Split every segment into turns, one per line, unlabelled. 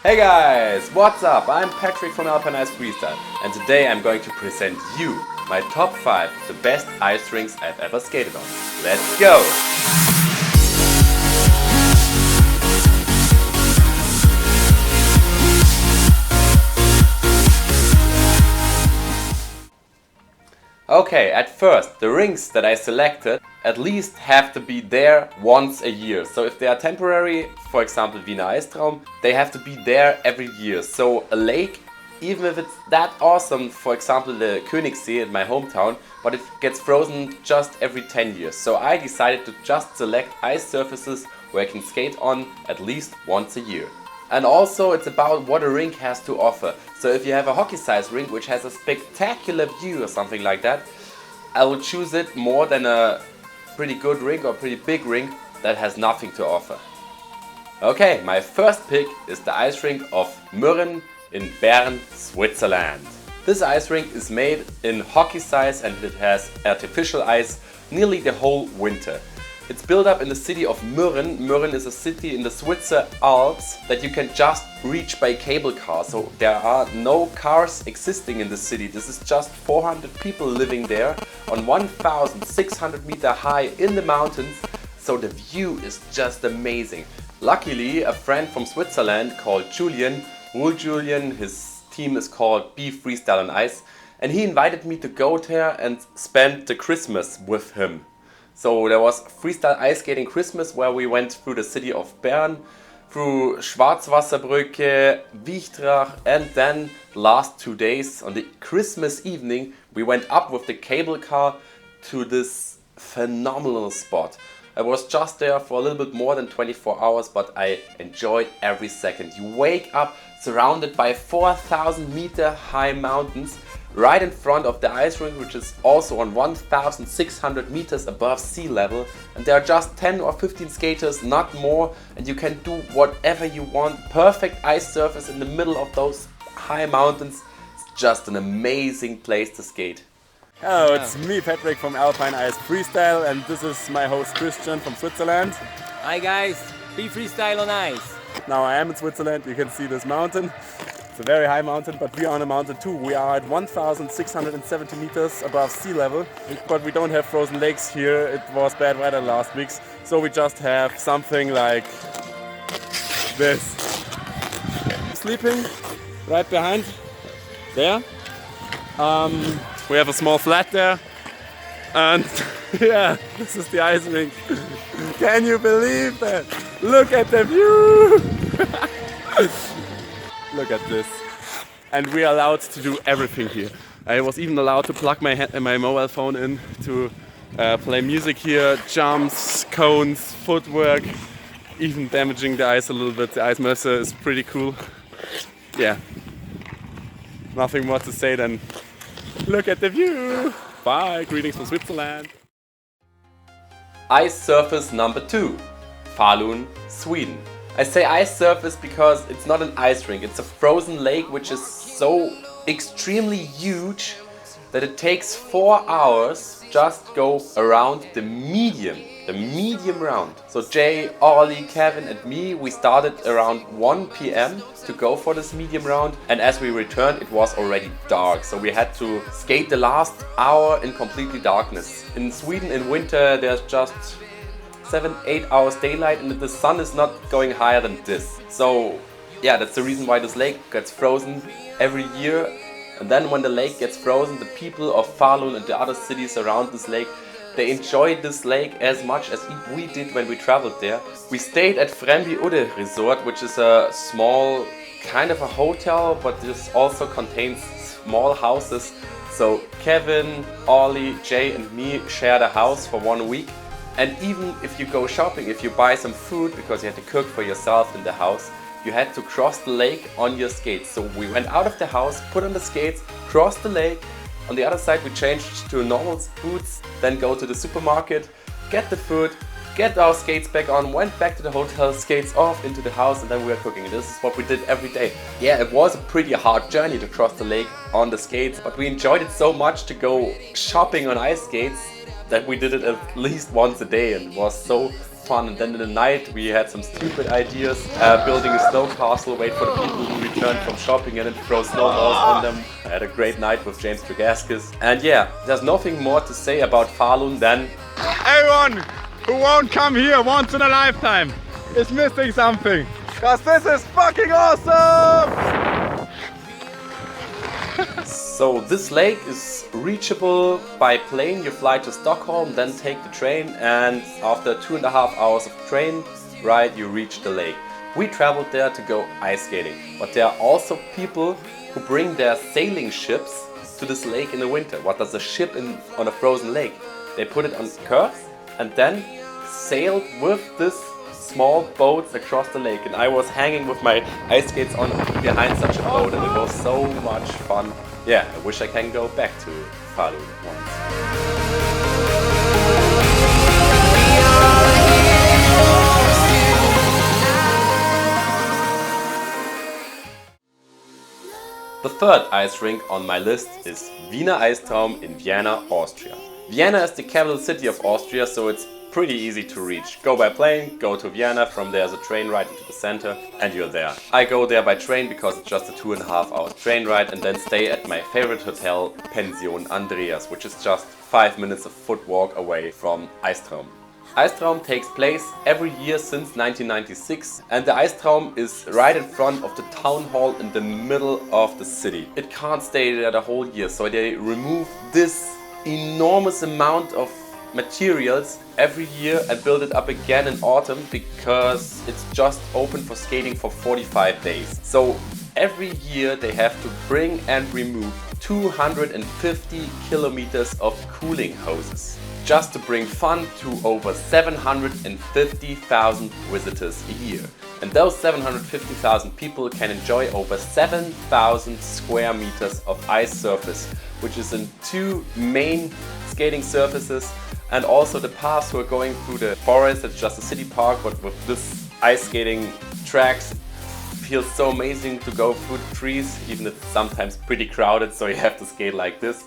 Hey guys, what's up? I'm Patrick from Alpine Freestyle, and today I'm going to present you my top 5 the best ice rinks I've ever skated on. Let's go! Okay, at first, the rinks that I selected at least have to be there once a year. So if they are temporary, for example Vienna Eistraum, they have to be there every year. So a lake, even if it's that awesome, for example the Königssee in my hometown, but it gets frozen just every 10 years. So I decided to just select ice surfaces where I can skate on at least once a year. And also it's about what a rink has to offer. So if you have a hockey-sized rink which has a spectacular view or something like that, I will choose it more than a pretty good rink or pretty big rink that has nothing to offer. Okay, my first pick is the ice rink of Merlin in Bern, Switzerland. This ice rink is made in hockey size and it has artificial ice nearly the whole winter. It's built up in the city of Merlin. Merlin is a city in the Swiss Alps that you can just reach by cable car. So there are no cars existing in the city. This is just 400 people living there on 1,600 meter high in the mountains. So the view is just amazing. Luckily, a friend from Switzerland called Julian, his team is called Freestyle on Ice, and he invited me to go there and spend the Christmas with him. So there was Freestyle ice skating Christmas where we went through the city of Bern, through Schwarzwasserbrücke, Wichtrach, and then last 2 days on the Christmas evening we went up with the cable car to this phenomenal spot. I was just there for a little bit more than 24 hours, but I enjoyed every second. You wake up surrounded by 4,000 meter high mountains right in front of the ice rink, which is also on 1,600 meters above sea level, and there are just 10 or 15 skaters, not more, and you can do whatever you want. Perfect ice surface in the middle of those high mountains. It's just an amazing place to skate.
Hello, it's me Patrick from Alpine Ice Freestyle, and this is my host Christian from Switzerland.
Hi guys, Freestyle on Ice.
Now I am in Switzerland, you can see this mountain. It's a very high mountain, but we are on a mountain too. We are at 1,670 meters above sea level, but we don't have frozen lakes here. It was bad weather last week, so we just have something like this. Sleeping right behind there. We have a small flat there, and yeah, this is the ice rink. Can you believe that? Look at the view! Look at this. And we are allowed to do everything here. I was even allowed to plug my mobile phone in to play music here, jumps, cones, footwork, even damaging the ice a little bit. The ice mercer is pretty cool. Yeah, nothing more to say than look at the view. Bye, greetings from Switzerland.
Ice surface number 2, Falun, Sweden. I say ice surface because it's not an ice rink, it's a frozen lake which is so extremely huge that it takes 4 hours just go around the medium round. So Jay, Ollie, Kevin and me, we started around 1 p.m. to go for this medium round, and as we returned it was already dark, so we had to skate the last hour in completely darkness. In Sweden in winter there's just 7-8 hours daylight and the sun is not going higher than this. So yeah, that's the reason why this lake gets frozen every year. And then when the lake gets frozen, the people of Falun and the other cities around this lake, they enjoyed this lake as much as we did when we traveled there. We stayed at Fremby Udde Resort, which is a small kind of a hotel, but this also contains small houses. So Kevin, Ollie, Jay and me shared a house for 1 week. And even if you go shopping, if you buy some food, because you had to cook for yourself in the house, you had to cross the lake on your skates. So we went out of the house, put on the skates, crossed the lake. On the other side we changed to normal boots, then go to the supermarket, get the food, get our skates back on, went back to the hotel, skates off into the house, and then we were cooking. This is what we did every day. Yeah, it was a pretty hard journey to cross the lake on the skates, but we enjoyed it so much to go shopping on ice skates that we did it at least once a day, and it was so fun. And then in the night we had some stupid ideas, building a snow castle, wait for the people who returned from shopping and then throw snowballs on them. I had a great night with James Dragaskis. And yeah, there's nothing more to say about Falun than
everyone who won't come here once in a lifetime is missing something. Cause this is fucking awesome!
So this lake is reachable by plane. You fly to Stockholm, then take the train, and after 2.5 hours of train ride you reach the lake. We traveled there to go ice skating, but there are also people who bring their sailing ships to this lake in the winter. What does a ship on a frozen lake? They put it on curves and then sailed with this small boats across the lake, and I was hanging with my ice skates on behind such a boat, and it was so much fun. Yeah, I wish I can go back to Falun once. The third ice rink on my list is Wiener Eistraum in Vienna, Austria. Vienna is the capital city of Austria, so it's pretty easy to reach. Go by plane, go to Vienna, from there's a train ride into the center and you're there. I go there by train because it's just a 2.5 hour train ride, and then stay at my favorite hotel, Pension Andreas, which is just 5 minutes of foot walk away from Eistraum. Eistraum takes place every year since 1996, and the Eistraum is right in front of the town hall in the middle of the city. It can't stay there the whole year, so they remove this enormous amount of materials every year and build it up again in autumn because it's just open for skating for 45 days. So every year they have to bring and remove 250 kilometers of cooling hoses just to bring fun to over 750,000 visitors a year. And those 750,000 people can enjoy over 7,000 square meters of ice surface, which is in 2 main skating surfaces, and also the paths who are going through the forest. It's just a city park, but with this ice skating tracks, it feels so amazing to go through the trees, even if it's sometimes pretty crowded, so you have to skate like this.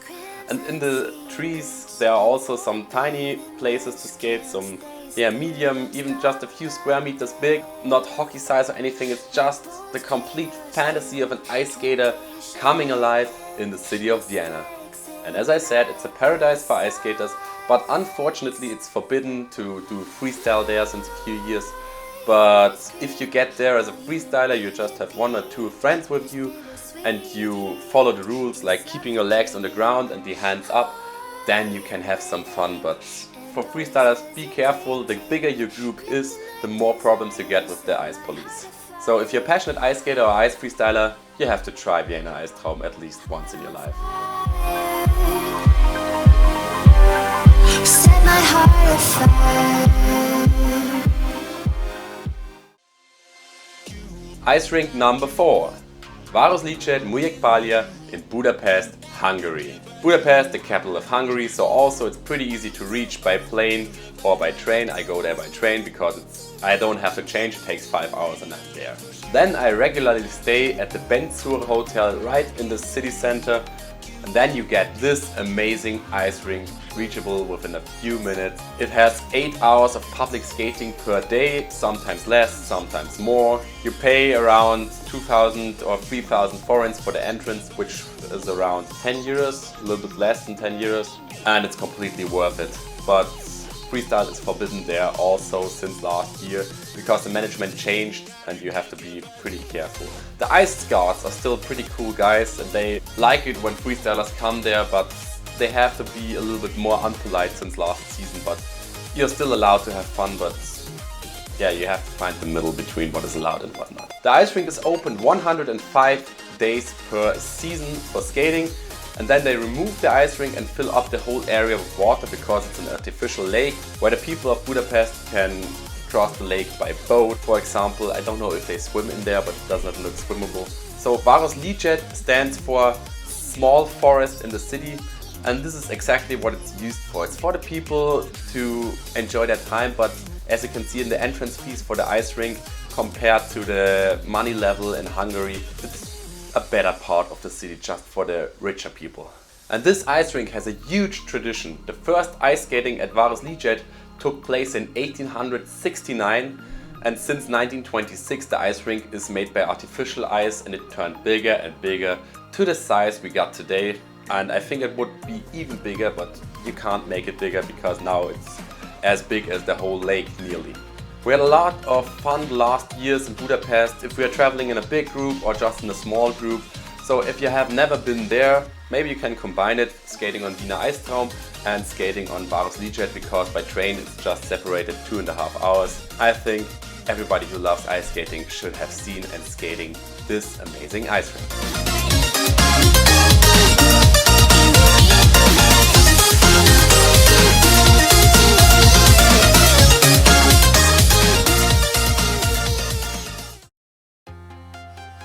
And in the trees there are also some tiny places to skate, some medium, even just a few square meters big, not hockey size or anything. It's just the complete fantasy of an ice skater coming alive in the city of Vienna. And as I said, it's a paradise for ice skaters, but unfortunately it's forbidden to do freestyle there since a few years. But if you get there as a freestyler, you just have 1 or 2 friends with you and you follow the rules, like keeping your legs on the ground and the hands up, then you can have some fun. But for freestylers, be careful. The bigger your group is, the more problems you get with the ice police. So if you're a passionate ice skater or ice freestyler, you have to try Vienna Eistraum at least once in your life.
Set my heart afire.
Ice rink number 4. Városliget Műegpálya in Budapest, Hungary. Budapest, the capital of Hungary, so also it's pretty easy to reach by plane or by train. I go there by train because I don't have to change, it takes 5 hours and I'm there. Then I regularly stay at the Benzur Hotel right in the city center, and then you get this amazing ice rink reachable within a few minutes. It has 8 hours of public skating per day, sometimes less, sometimes more. You pay around 2,000 or 3,000 forints for the entrance, which is around 10 euros, a little bit less than 10 euros, and it's completely worth it. But freestyle is forbidden there also since last year because the management changed and you have to be pretty careful. The ice guards are still pretty cool guys and they like it when freestylers come there, but they have to be a little bit more unpolite since last season. But you're still allowed to have fun, but yeah, you have to find the middle between what is allowed and what not. The ice rink is open 105 days per season for skating, and then they remove the ice rink and fill up the whole area with water because it's an artificial lake where the people of Budapest can cross the lake by boat, for example. I don't know if they swim in there, but it does not look swimmable. So Városliget stands for small forest in the city, and this is exactly what it's used for. It's for the people to enjoy their time, but as you can see in the entrance fees for the ice rink compared to the money level in Hungary, it's a better part of the city just for the richer people. And this ice rink has a huge tradition. The first ice skating at Városliget took place in 1869, and since 1926 the ice rink is made by artificial ice, and it turned bigger and bigger to the size we got today. And I think it would be even bigger, but you can't make it bigger because now it's as big as the whole lake nearly. We had a lot of fun last years in Budapest if we are traveling in a big group or just in a small group. So if you have never been there, maybe you can combine it, skating on Wiener Eistraum and skating on Liget, because by train it's just separated 2.5 hours. I think everybody who loves ice skating should have seen and skating this amazing ice rink.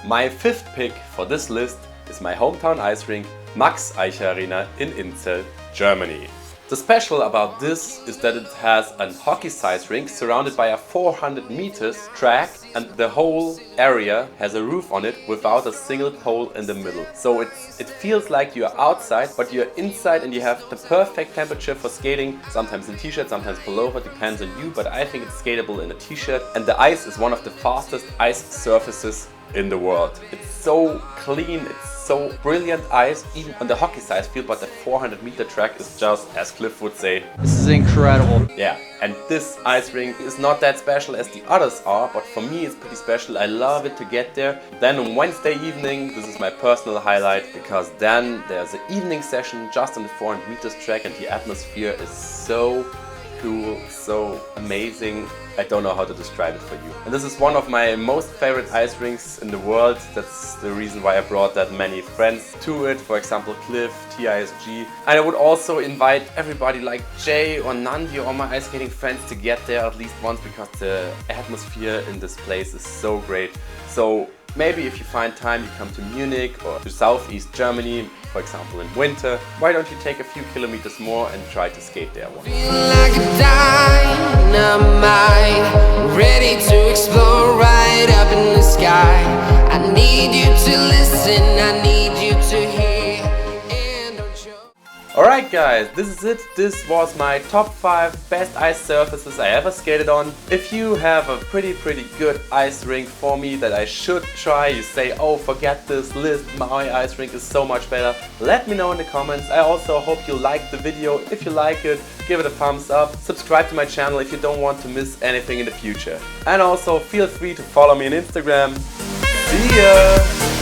My fifth pick for this list is my hometown ice rink, Max Eicher Arena in Inzell, Germany. The special about this is that it has a hockey-sized rink surrounded by a 400 meters track, and the whole area has a roof on it without a single pole in the middle. So it feels like you're outside, but you're inside, and you have the perfect temperature for skating, sometimes in t-shirt, sometimes pullover, depends on you, but I think it's skatable in a t-shirt. And the ice is one of the fastest ice surfaces in the world. It's so clean, it's so brilliant ice, even on the hockey-sized field, but the 400 meter track is just, as Cliff would say,
This is incredible.
yeah. And this ice rink is not that special as the others are, but for me it's pretty special. I love it to get there. Then on Wednesday evening, this is my personal highlight, because then there's an evening session just on the 400 meters track, and the atmosphere is so cool, so amazing. I don't know how to describe it for you. And this is one of my most favorite ice rinks in the world. That's the reason why I brought that many friends to it. For example, Cliff, TISG. And I would also invite everybody like Jay or Nandi or my ice skating friends to get there at least once, because the atmosphere in this place is so great. So maybe if you find time, you come to Munich or to Southeast Germany, for example in winter. Why don't you take a few kilometers more and try to skate there once?
Feel like a dynamite, ready to explode right up in the sky. I need you to listen, I need you to hear, and don't show.
Alright guys, this is it. This was my top 5 best ice surfaces I ever skated on. If you have a pretty good ice rink for me that I should try, you say, oh, forget this list, my ice rink is so much better, let me know in the comments. I also hope you liked the video. If you like it, give it a thumbs up. Subscribe to my channel if you don't want to miss anything in the future. And also feel free to follow me on Instagram. See ya!